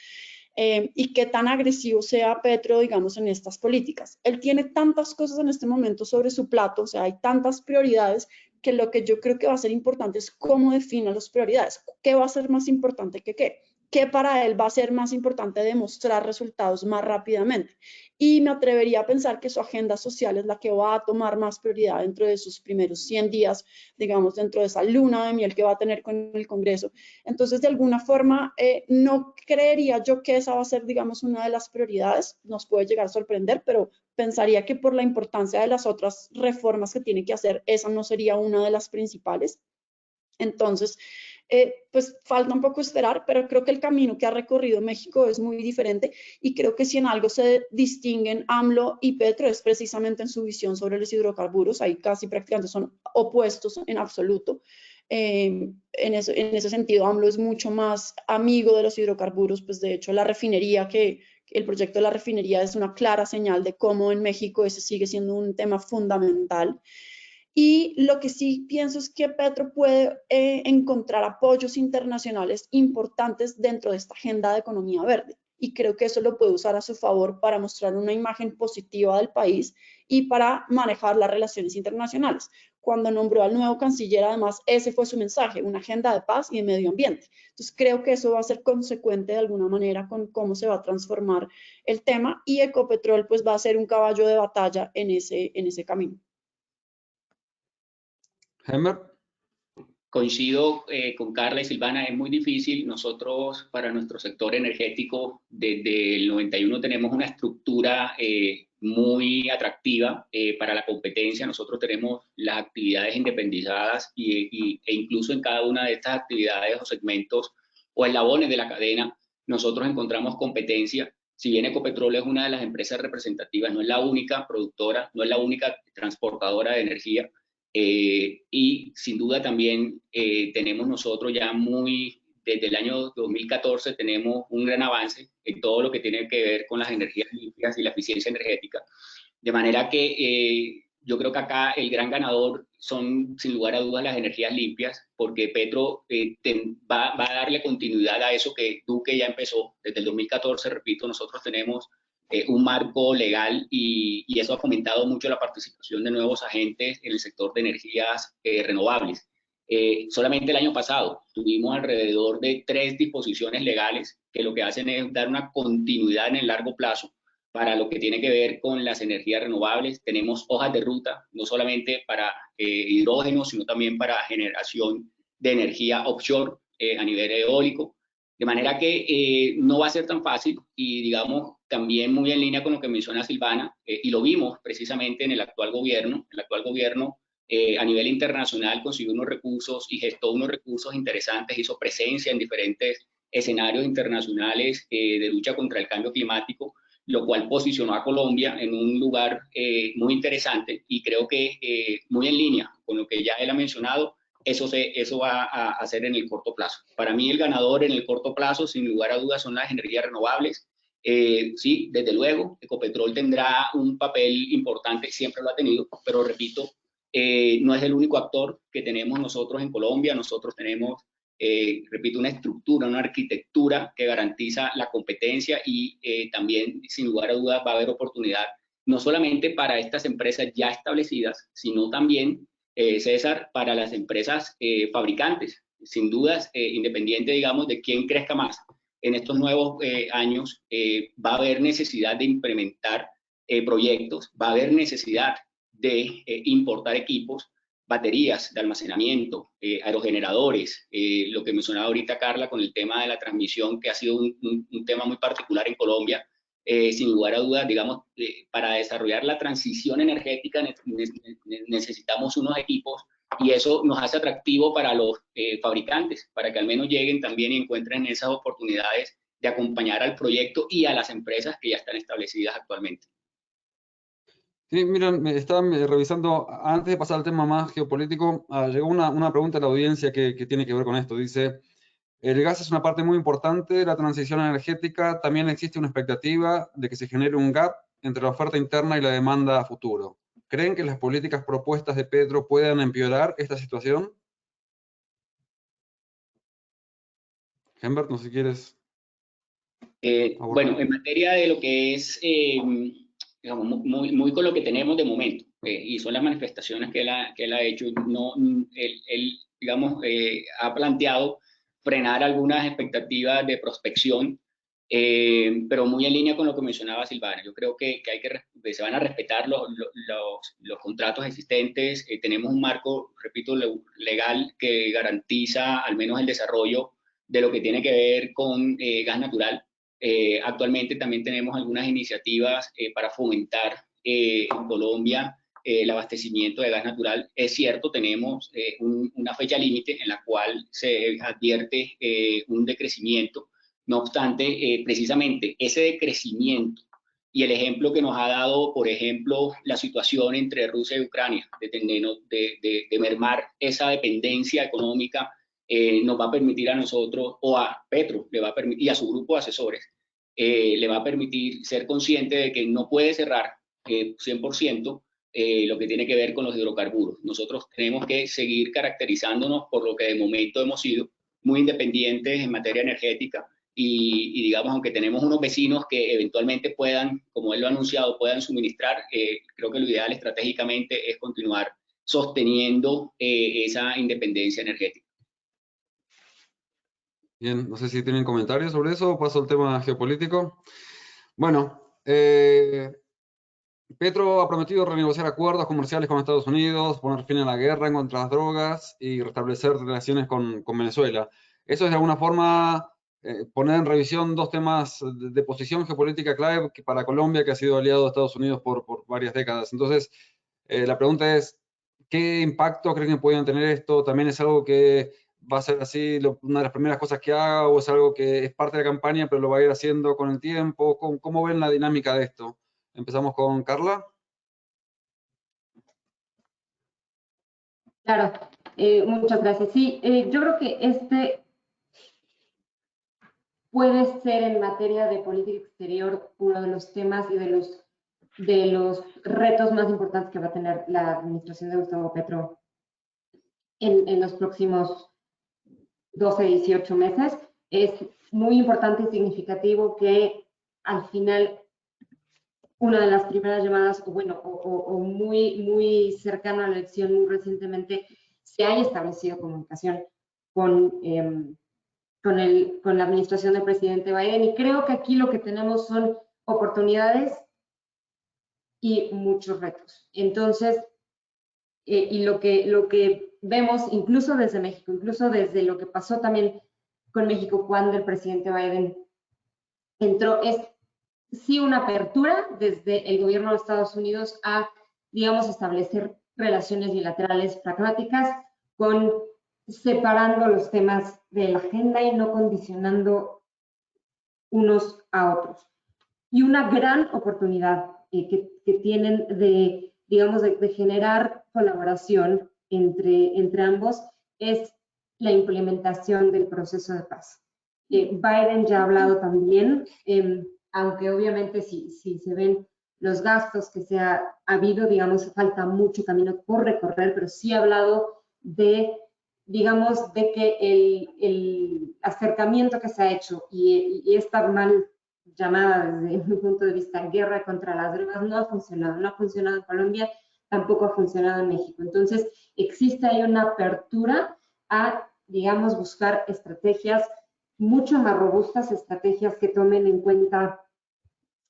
Y qué tan agresivo sea Petro, digamos, en estas políticas. Él tiene tantas cosas en este momento sobre su plato, o sea, hay tantas prioridades, que lo que yo creo que va a ser importante es cómo defina las prioridades. ¿Qué va a ser más importante que qué? ¿Qué para él va a ser más importante demostrar resultados más rápidamente? Y me atrevería a pensar que su agenda social es la que va a tomar más prioridad dentro de sus primeros 100 días, digamos, dentro de esa luna de miel que va a tener con el Congreso. Entonces, de alguna forma, no creería yo que esa va a ser, digamos, una de las prioridades. Nos puede llegar a sorprender, pero pensaría que por la importancia de las otras reformas que tiene que hacer, esa no sería una de las principales. Entonces, pues falta un poco esperar, pero creo que el camino que ha recorrido México es muy diferente, y creo que si en algo se distinguen AMLO y Petro es precisamente en su visión sobre los hidrocarburos. Ahí casi prácticamente son opuestos en absoluto. En ese sentido, AMLO es mucho más amigo de los hidrocarburos, pues de hecho la refinería, el proyecto de la refinería es una clara señal de cómo en México ese sigue siendo un tema fundamental. Y lo que sí pienso es que Petro puede encontrar apoyos internacionales importantes dentro de esta agenda de economía verde. Y creo que eso lo puede usar a su favor para mostrar una imagen positiva del país y para manejar las relaciones internacionales. Cuando nombró al nuevo canciller, además, ese fue su mensaje, una agenda de paz y de medio ambiente. Entonces, creo que eso va a ser consecuente de alguna manera con cómo se va a transformar el tema, y Ecopetrol pues va a ser un caballo de batalla en ese camino. Helmer. Coincido con Carla y Silvana, es muy difícil. Nosotros, para nuestro sector energético, desde el 91 tenemos una estructura muy atractiva para la competencia. Nosotros tenemos las actividades independizadas e incluso en cada una de estas actividades o segmentos o eslabones de la cadena, nosotros encontramos competencia. Si bien Ecopetrol es una de las empresas representativas, no es la única productora, no es la única transportadora de energía. Y sin duda también tenemos nosotros ya desde el año 2014 tenemos un gran avance en todo lo que tiene que ver con las energías limpias y la eficiencia energética. De manera que yo creo que acá el gran ganador son sin lugar a dudas las energías limpias, porque Petro va a darle continuidad a eso que Duque ya empezó desde el 2014. Repito, nosotros tenemos un marco legal y eso ha fomentado mucho la participación de nuevos agentes en el sector de energías renovables. Solamente el año pasado tuvimos alrededor de 3 disposiciones legales que lo que hacen es dar una continuidad en el largo plazo para lo que tiene que ver con las energías renovables. Tenemos hojas de ruta, no solamente para hidrógeno, sino también para generación de energía offshore a nivel eólico. De manera que no va a ser tan fácil, y digamos también muy en línea con lo que menciona Silvana, y lo vimos precisamente en el actual gobierno. El actual gobierno a nivel internacional consiguió unos recursos y gestó unos recursos interesantes, hizo presencia en diferentes escenarios internacionales de lucha contra el cambio climático, lo cual posicionó a Colombia en un lugar muy interesante, y creo que muy en línea con lo que ya él ha mencionado. eso va a ser en el corto plazo. Para mí el ganador en el corto plazo, sin lugar a dudas, son las energías renovables. Sí, desde luego, Ecopetrol tendrá un papel importante, siempre lo ha tenido, pero repito, no es el único actor que tenemos nosotros en Colombia. Nosotros tenemos, repito, una estructura, una arquitectura que garantiza la competencia y también, sin lugar a dudas, va a haber oportunidad, no solamente para estas empresas ya establecidas, sino también, César, para las empresas fabricantes. Sin dudas, independiente, digamos, de quién crezca más en estos nuevos años, va a haber necesidad de implementar proyectos, va a haber necesidad de importar equipos, baterías de almacenamiento, aerogeneradores, lo que mencionaba ahorita Carla con el tema de la transmisión, que ha sido un tema muy particular en Colombia. Sin lugar a dudas, digamos, para desarrollar la transición energética necesitamos unos equipos, y eso nos hace atractivo para los fabricantes, para que al menos lleguen también y encuentren esas oportunidades de acompañar al proyecto y a las empresas que ya están establecidas actualmente. Sí, miren, me estaban revisando, antes de pasar al tema más geopolítico, llegó una pregunta a la audiencia que tiene que ver con esto. Dice, el gas es una parte muy importante de la transición energética. También existe una expectativa de que se genere un gap entre la oferta interna y la demanda a futuro. ¿Creen que las políticas propuestas de Petro puedan empeorar esta situación? Humbert, no sé si quieres. Bueno, en materia de lo que es, digamos, muy con lo que tenemos de momento, y son las manifestaciones que él ha hecho, él digamos, ha planteado frenar algunas expectativas de prospección, pero muy en línea con lo que mencionaba Silvana. Yo creo que se van a respetar los contratos existentes. Tenemos un marco, repito, legal que garantiza al menos el desarrollo de lo que tiene que ver con gas natural. Actualmente también tenemos algunas iniciativas para fomentar en Colombia el abastecimiento de gas natural. Es cierto, tenemos una fecha límite en la cual se advierte un decrecimiento. No obstante, precisamente ese decrecimiento y el ejemplo que nos ha dado, por ejemplo, la situación entre Rusia y Ucrania, de mermar esa dependencia económica, nos va a permitir a nosotros, o a Petro, le va a permitir, y a su grupo de asesores, le va a permitir ser consciente de que no puede cerrar 100% lo que tiene que ver con los hidrocarburos. Nosotros tenemos que seguir caracterizándonos por lo que de momento hemos sido, muy independientes en materia energética, y digamos, aunque tenemos unos vecinos que eventualmente puedan, como él lo ha anunciado, puedan suministrar, creo que lo ideal estratégicamente es continuar sosteniendo esa independencia energética. Bien, no sé si tienen comentarios sobre eso o paso al tema geopolítico. Bueno, Petro ha prometido renegociar acuerdos comerciales con Estados Unidos, poner fin a la guerra en contra de las drogas y restablecer relaciones con Venezuela. Eso es de alguna forma poner en revisión dos temas de posición geopolítica clave para Colombia, que ha sido aliado de Estados Unidos por varias décadas. Entonces, la pregunta es, ¿qué impacto creen que pueden tener esto? ¿También es algo que va a ser así una de las primeras cosas que haga, o es algo que es parte de la campaña pero lo va a ir haciendo con el tiempo? ¿Cómo ven la dinámica de esto? Empezamos con Carla. Claro, muchas gracias. Sí, yo creo que este puede ser en materia de política exterior uno de los temas y de los retos más importantes que va a tener la administración de Gustavo Petro en los próximos 12, 18 meses. Es muy importante y significativo que al final una de las primeras llamadas, o muy cercano a la elección, muy recientemente, se haya establecido comunicación con la administración del presidente Biden. Y creo que aquí lo que tenemos son oportunidades y muchos retos. Entonces, y lo que vemos incluso desde México, incluso desde lo que pasó también con México cuando el presidente Biden entró, es sí una apertura desde el gobierno de Estados Unidos a, digamos, establecer relaciones bilaterales pragmáticas, separando los temas de la agenda y no condicionando unos a otros. Y una gran oportunidad que tienen de, digamos, de generar colaboración entre ambos es la implementación del proceso de paz. Biden ya ha hablado también, aunque obviamente si se ven los gastos que se ha habido, digamos, falta mucho camino por recorrer, pero sí ha hablado de, digamos, de que el acercamiento que se ha hecho y esta mal llamada, desde mi punto de vista, guerra contra las drogas, no ha funcionado en Colombia, tampoco ha funcionado en México. Entonces, existe ahí una apertura a, digamos, buscar estrategias mucho más robustas, estrategias que tomen en cuenta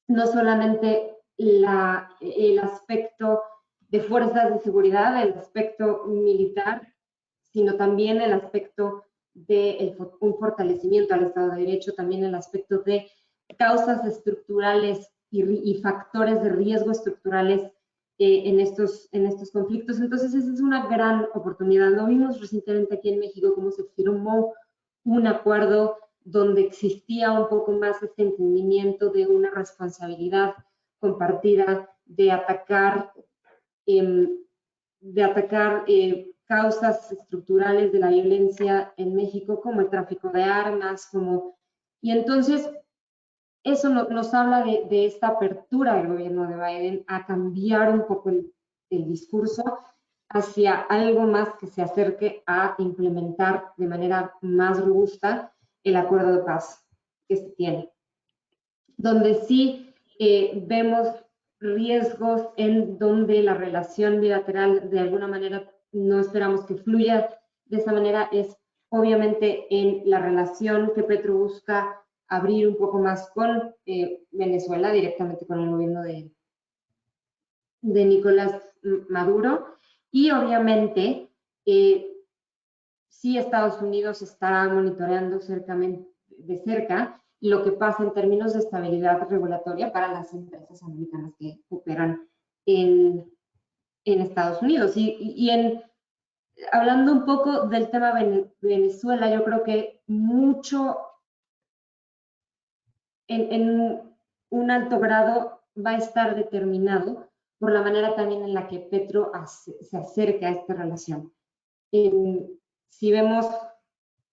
no solamente el aspecto de fuerzas de seguridad, el aspecto militar, sino también el aspecto de un fortalecimiento al Estado de Derecho, también el aspecto de causas estructurales y factores de riesgo estructurales en estos conflictos. Entonces, esa es una gran oportunidad. Lo vimos recientemente aquí en México, cómo se firmó un acuerdo donde existía un poco más este entendimiento de una responsabilidad compartida de atacar causas estructurales de la violencia en México, como el tráfico de armas, y entonces eso nos habla de esta apertura del gobierno de Biden a cambiar un poco el discurso hacia algo más que se acerque a implementar de manera más robusta el acuerdo de paz que se tiene. Donde sí vemos riesgos en donde la relación bilateral de alguna manera no esperamos que fluya de esa manera es obviamente en la relación que Petro busca abrir un poco más con Venezuela, directamente con el gobierno de Nicolás Maduro, y obviamente sí Estados Unidos está monitoreando de cerca lo que pasa en términos de estabilidad regulatoria para las empresas americanas que operan en Estados Unidos. Hablando un poco del tema Venezuela, yo creo que mucho en un alto grado va a estar determinado por la manera también en la que Petro se acerca a esta relación. Si vemos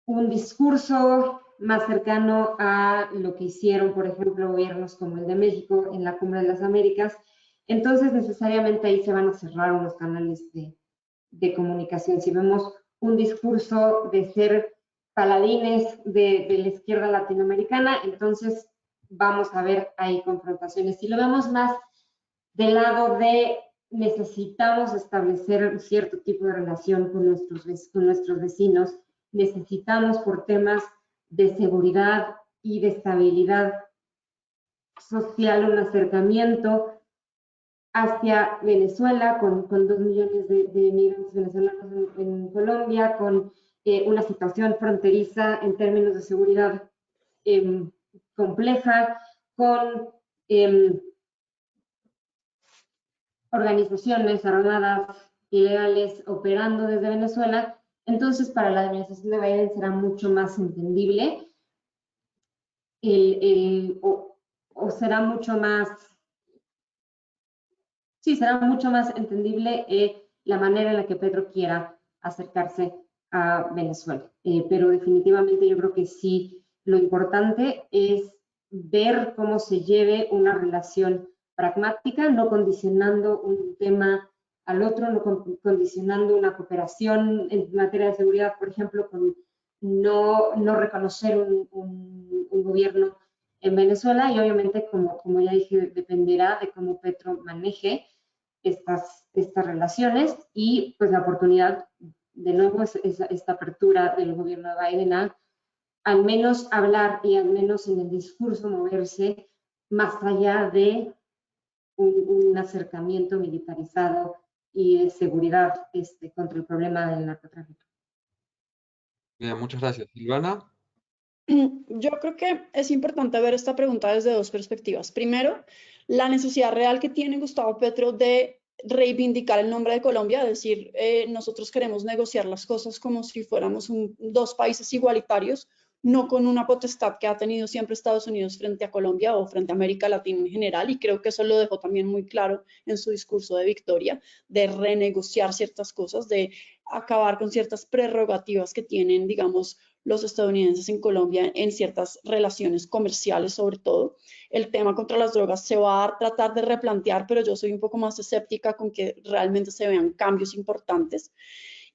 un discurso más cercano a lo que hicieron, por ejemplo, gobiernos como el de México en la Cumbre de las Américas, entonces necesariamente ahí se van a cerrar unos canales de comunicación. Si vemos un discurso de ser paladines de la izquierda latinoamericana, entonces vamos a ver ahí confrontaciones. Si lo vemos más del lado de necesitamos establecer un cierto tipo de relación con nuestros vecinos, necesitamos por temas de seguridad y de estabilidad social un acercamiento hacia Venezuela con 2 millones de migrantes venezolanos en Colombia, con una situación fronteriza en términos de seguridad compleja, con organizaciones armadas ilegales operando desde Venezuela. Entonces, para la administración de Biden será mucho más entendible o será mucho más, sí, será mucho más entendible la manera en la que Petro quiera acercarse a Venezuela. Pero definitivamente yo creo que sí, lo importante es ver cómo se lleve una relación pragmática, no condicionando un tema al otro, no condicionando una cooperación en materia de seguridad, por ejemplo, con no reconocer un gobierno en Venezuela, y obviamente, como ya dije, dependerá de cómo Petro maneje estas relaciones, y pues la oportunidad, de nuevo, es esta apertura del gobierno de Biden a al menos hablar y al menos en el discurso moverse más allá de un acercamiento militarizado y de seguridad contra el problema del narcotráfico. Bien, muchas gracias. Silvana. Yo creo que es importante ver esta pregunta desde dos perspectivas. Primero, la necesidad real que tiene Gustavo Petro de reivindicar el nombre de Colombia, es decir, nosotros queremos negociar las cosas como si fuéramos dos países igualitarios, no con una potestad que ha tenido siempre Estados Unidos frente a Colombia o frente a América Latina en general, y creo que eso lo dejó también muy claro en su discurso de victoria, de renegociar ciertas cosas, de acabar con ciertas prerrogativas que tienen, digamos, los estadounidenses en Colombia en ciertas relaciones comerciales, sobre todo. El tema contra las drogas se va a tratar de replantear, pero yo soy un poco más escéptica con que realmente se vean cambios importantes.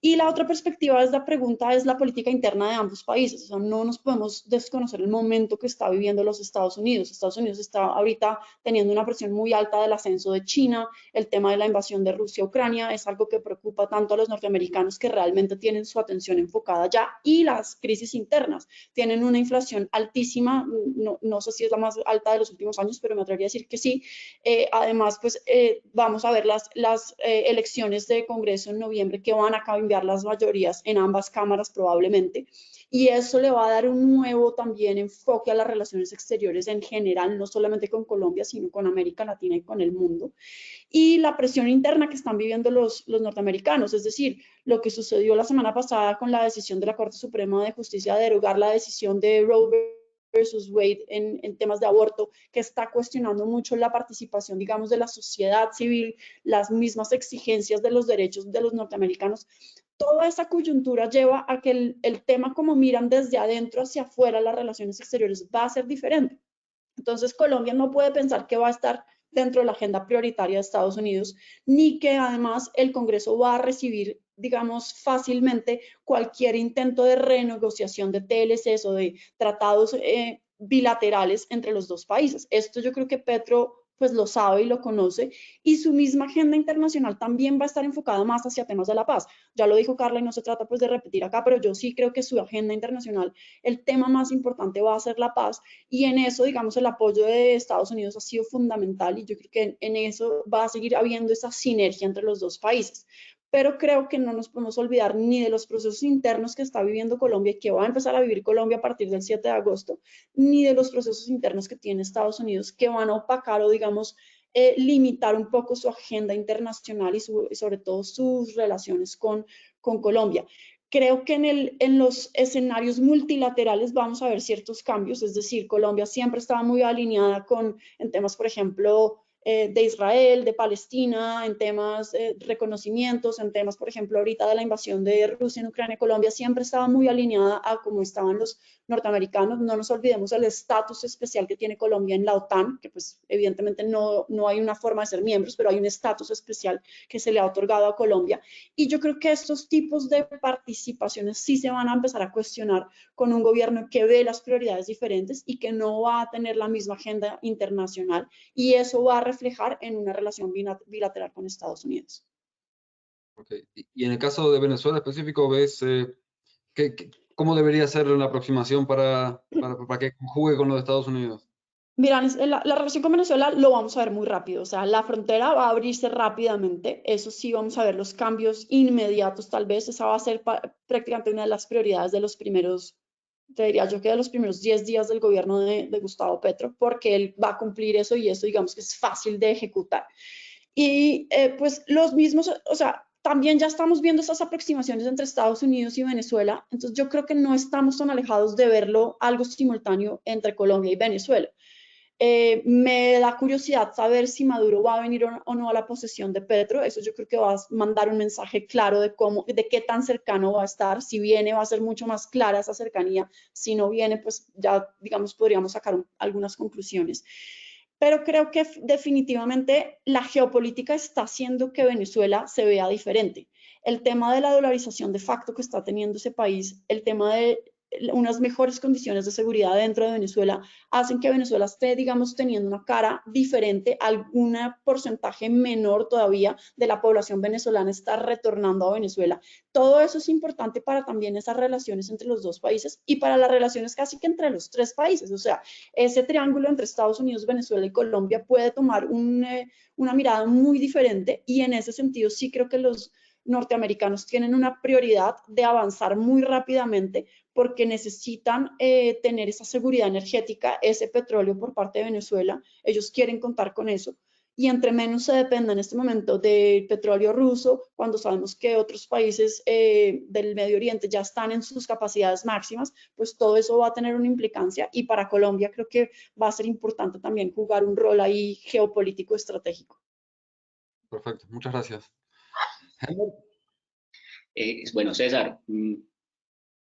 Y la otra perspectiva de esta pregunta es la política interna de ambos países. O sea, no nos podemos desconocer el momento que está viviendo los Estados Unidos. Estados Unidos está ahorita teniendo una presión muy alta del ascenso de China. El tema de la invasión de Rusia a Ucrania es algo que preocupa tanto a los norteamericanos, que realmente tienen su atención enfocada ya, y las crisis internas. Tienen una inflación altísima, no sé si es la más alta de los últimos años, pero me atrevería a decir que sí. Además, pues vamos a ver las elecciones de Congreso en noviembre, que van a cambiar las mayorías en ambas cámaras probablemente, y eso le va a dar un nuevo también enfoque a las relaciones exteriores en general, no solamente con Colombia, sino con América Latina y con el mundo. Y la presión interna que están viviendo los norteamericanos, es decir, lo que sucedió la semana pasada con la decisión de la Corte Suprema de Justicia de derogar la decisión de Roe versus Wade en temas de aborto, que está cuestionando mucho la participación, digamos, de la sociedad civil, las mismas exigencias de los derechos de los norteamericanos. Toda esa coyuntura lleva a que el tema, como miran desde adentro hacia afuera las relaciones exteriores, va a ser diferente. Entonces, Colombia no puede pensar que va a estar dentro de la agenda prioritaria de Estados Unidos, ni que además el Congreso va a recibir, digamos, fácilmente cualquier intento de renegociación de TLCs o de tratados bilaterales entre los dos países. Esto yo creo que Petro pues lo sabe y lo conoce, y su misma agenda internacional también va a estar enfocada más hacia temas de la paz. Ya lo dijo Carla y no se trata pues de repetir acá, pero yo sí creo que su agenda internacional, el tema más importante va a ser la paz, y en eso, digamos, el apoyo de Estados Unidos ha sido fundamental, y yo creo que en eso va a seguir habiendo esa sinergia entre los dos países. Pero creo que no nos podemos olvidar ni de los procesos internos que está viviendo Colombia y que va a empezar a vivir Colombia a partir del 7 de agosto, ni de los procesos internos que tiene Estados Unidos, que van a opacar o, digamos, limitar un poco su agenda internacional y sobre todo sus relaciones con Colombia. Creo que en los escenarios multilaterales vamos a ver ciertos cambios, es decir, Colombia siempre estaba muy alineada en temas, por ejemplo, de Israel, de Palestina, en temas reconocimientos, en temas, por ejemplo, ahorita de la invasión de Rusia en Ucrania. Colombia siempre estaba muy alineada a cómo estaban los norteamericanos. No nos olvidemos el estatus especial que tiene Colombia en la OTAN, que pues evidentemente no hay una forma de ser miembros, pero hay un estatus especial que se le ha otorgado a Colombia. Y yo creo que estos tipos de participaciones sí se van a empezar a cuestionar con un gobierno que ve las prioridades diferentes y que no va a tener la misma agenda internacional, y eso va a reflejar en una relación bilateral con Estados Unidos. Okay. Y en el caso de Venezuela específico, ¿ves cómo debería ser la aproximación para que juegue con los Estados Unidos? Mira, la relación con Venezuela lo vamos a ver muy rápido, o sea, la frontera va a abrirse rápidamente, eso sí, vamos a ver los cambios inmediatos tal vez. Esa va a ser prácticamente una de las prioridades de los primeros, te diría yo que de los primeros 10 días del gobierno de Gustavo Petro, porque él va a cumplir eso, y eso digamos que es fácil de ejecutar. Y pues los mismos, o sea, también ya estamos viendo esas aproximaciones entre Estados Unidos y Venezuela, entonces yo creo que no estamos tan alejados de verlo algo simultáneo entre Colombia y Venezuela. Me da curiosidad saber si Maduro va a venir o no a la posesión de Petro. Eso yo creo que va a mandar un mensaje claro de qué tan cercano va a estar. Si viene, va a ser mucho más clara esa cercanía. Si no viene, pues ya, digamos, podríamos sacar algunas conclusiones. Pero creo que definitivamente la geopolítica está haciendo que Venezuela se vea diferente. El tema de la dolarización de facto que está teniendo ese país, el tema de unas mejores condiciones de seguridad dentro de Venezuela, hacen que Venezuela esté, digamos, teniendo una cara diferente. Algún porcentaje menor todavía de la población venezolana está retornando a Venezuela. Todo eso es importante para también esas relaciones entre los dos países y para las relaciones casi que entre los tres países. O sea, ese triángulo entre Estados Unidos, Venezuela y Colombia puede tomar una mirada muy diferente, y en ese sentido sí creo que los norteamericanos tienen una prioridad de avanzar muy rápidamente, porque necesitan tener esa seguridad energética, ese petróleo por parte de Venezuela. Ellos quieren contar con eso. y entre menos se dependa en este momento del petróleo ruso, cuando sabemos que otros países del Medio Oriente ya están en sus capacidades máximas, pues todo eso va a tener una implicancia, y para Colombia creo que va a ser importante también jugar un rol ahí geopolítico estratégico. Perfecto, muchas gracias. Bueno, César,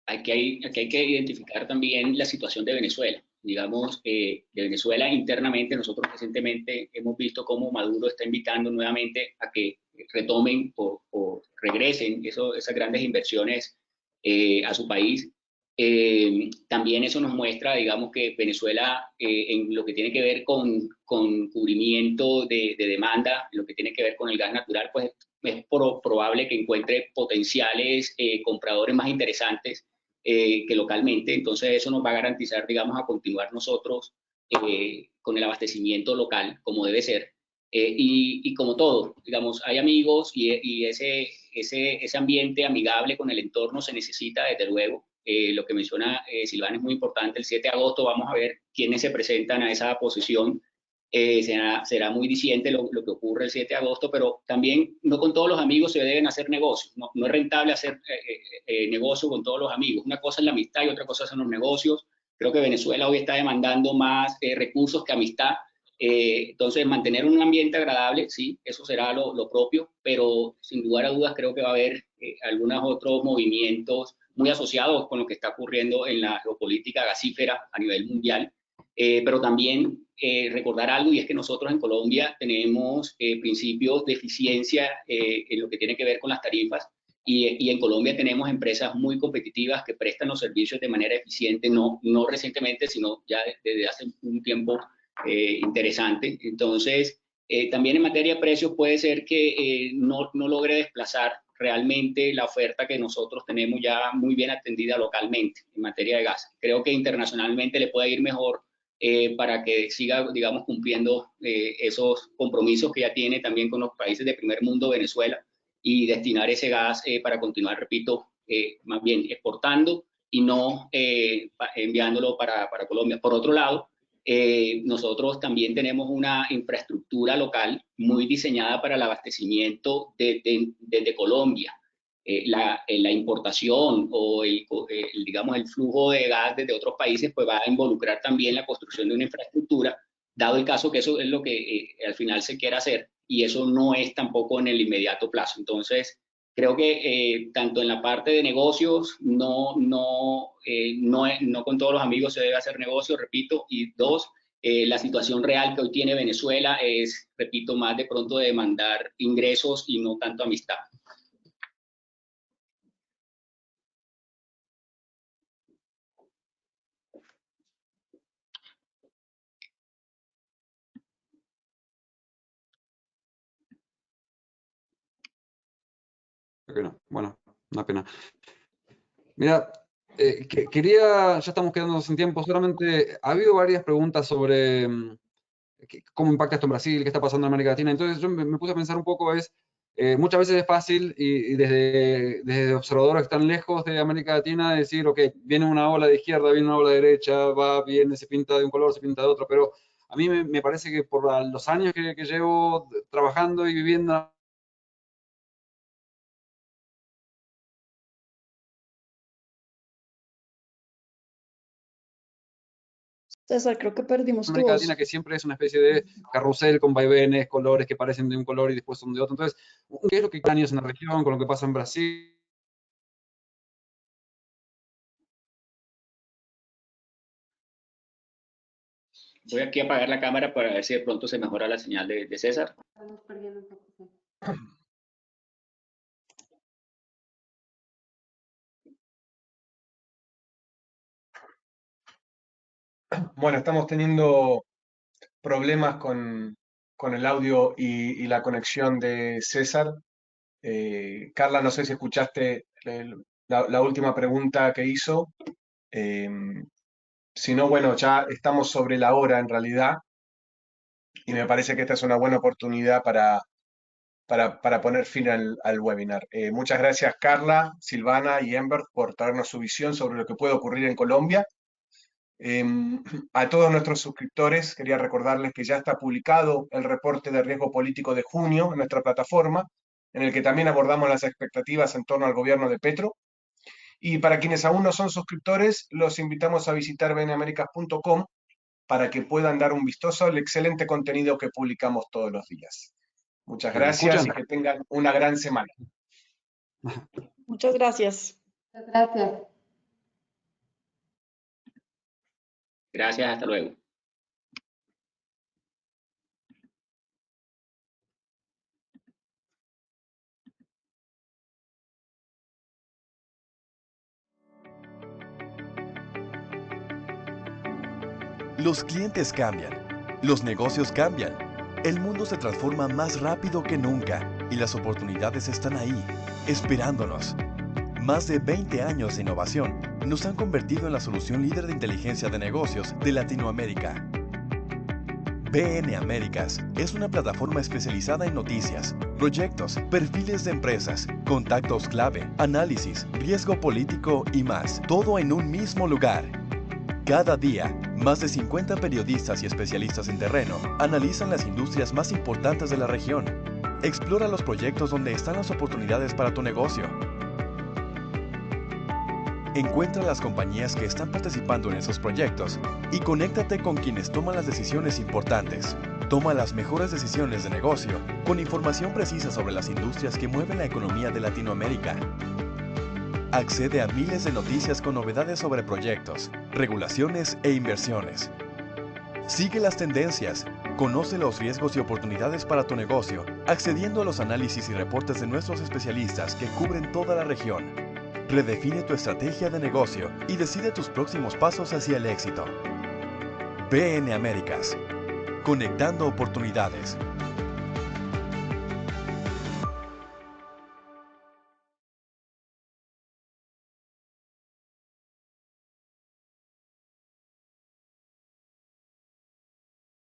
aquí hay que identificar también la situación de Venezuela. Digamos, de Venezuela internamente, nosotros recientemente hemos visto cómo Maduro está invitando nuevamente a que retomen o regresen esas grandes inversiones a su país. También eso nos muestra, digamos, que Venezuela, en lo que tiene que ver con cubrimiento de demanda, en lo que tiene que ver con el gas natural, pues es probable que encuentre potenciales compradores más interesantes que localmente. Entonces eso nos va a garantizar, digamos, a continuar nosotros con el abastecimiento local, como debe ser. Y como todo, digamos, hay amigos y ese ambiente amigable con el entorno se necesita, desde luego. Lo que menciona Silvana es muy importante. El 7 de agosto vamos a ver quiénes se presentan a esa posición. Será muy diciente lo que ocurre el 7 de agosto, pero también no con todos los amigos se deben hacer negocios. No es rentable hacer negocio con todos los amigos. Una cosa es la amistad y otra cosa son los negocios. Creo que Venezuela hoy está demandando más recursos que amistad. Entonces, mantener un ambiente agradable, sí, eso será lo propio, pero sin lugar a dudas creo que va a haber algunos otros movimientos muy asociados con lo que está ocurriendo en la geopolítica gasífera a nivel mundial. Pero también recordar algo, y es que nosotros en Colombia tenemos principios de eficiencia en lo que tiene que ver con las tarifas, y en Colombia tenemos empresas muy competitivas que prestan los servicios de manera eficiente, no recientemente, sino ya desde hace un tiempo interesante. Entonces, también en materia de precios puede ser que no logre desplazar realmente la oferta que nosotros tenemos ya muy bien atendida localmente en materia de gas. Creo que internacionalmente le puede ir mejor para que siga, digamos, cumpliendo esos compromisos que ya tiene también con los países de primer mundo, Venezuela, y destinar ese gas para continuar, repito, más bien exportando y no enviándolo para Colombia. Por otro lado, nosotros también tenemos una infraestructura local muy diseñada para el abastecimiento desde Colombia. La importación o digamos, el flujo de gas desde otros países pues va a involucrar también la construcción de una infraestructura, dado el caso que eso es lo que al final se quiere hacer, y eso no es tampoco en el inmediato plazo. Entonces, creo que tanto en la parte de negocios, no con todos los amigos se debe hacer negocio, repito, y dos, la situación real que hoy tiene Venezuela es, repito, más de pronto de demandar ingresos y no tanto amistad. Bueno, una pena. Mira, quería, ya estamos quedándonos sin tiempo, solamente ha habido varias preguntas sobre cómo impacta esto en Brasil, qué está pasando en América Latina. Entonces yo me puse a pensar un poco, muchas veces es fácil y desde observadores que están lejos de América Latina decir, ok, viene una ola de izquierda, viene una ola de derecha, va, viene, se pinta de un color, se pinta de otro, pero a mí me parece que por los años que llevo trabajando y viviendo César, creo que perdimos tu América voz. Latina, que siempre es una especie de carrusel con vaivenes, colores que parecen de un color y después son de otro. Entonces, ¿qué es lo que hay años en la región con lo que pasa en Brasil? Voy aquí a apagar la cámara para ver si de pronto se mejora la señal de César. Estamos perdiendo un poco. Bueno, estamos teniendo problemas con el audio y la conexión de César. Carla, no sé si escuchaste la última pregunta que hizo. Eh, si no, bueno, ya estamos sobre la hora en realidad, y me parece que esta es una buena oportunidad para poner fin al webinar. Muchas gracias, Carla, Silvana y Ember, por traernos su visión sobre lo que puede ocurrir en Colombia. A todos nuestros suscriptores quería recordarles que ya está publicado el reporte de riesgo político de junio en nuestra plataforma, en el que también abordamos las expectativas en torno al gobierno de Petro. Y para quienes aún no son suscriptores, los invitamos a visitar bnamericas.com para que puedan dar un vistazo al excelente contenido que publicamos todos los días. Muchas gracias y que tengan una gran semana. Muchas gracias. Muchas gracias. Gracias, hasta luego. Los clientes cambian, los negocios cambian, el mundo se transforma más rápido que nunca y las oportunidades están ahí, esperándonos. Más de 20 años de innovación nos han convertido en la solución líder de inteligencia de negocios de Latinoamérica. BN Américas es una plataforma especializada en noticias, proyectos, perfiles de empresas, contactos clave, análisis, riesgo político y más, todo en un mismo lugar. Cada día, más de 50 periodistas y especialistas en terreno analizan las industrias más importantes de la región. Explora los proyectos donde están las oportunidades para tu negocio. Encuentra las compañías que están participando en esos proyectos y conéctate con quienes toman las decisiones importantes. Toma las mejores decisiones de negocio con información precisa sobre las industrias que mueven la economía de Latinoamérica. Accede a miles de noticias con novedades sobre proyectos, regulaciones e inversiones. Sigue las tendencias, conoce los riesgos y oportunidades para tu negocio, accediendo a los análisis y reportes de nuestros especialistas que cubren toda la región. Redefine tu estrategia de negocio y decide tus próximos pasos hacia el éxito. BN Américas, conectando oportunidades.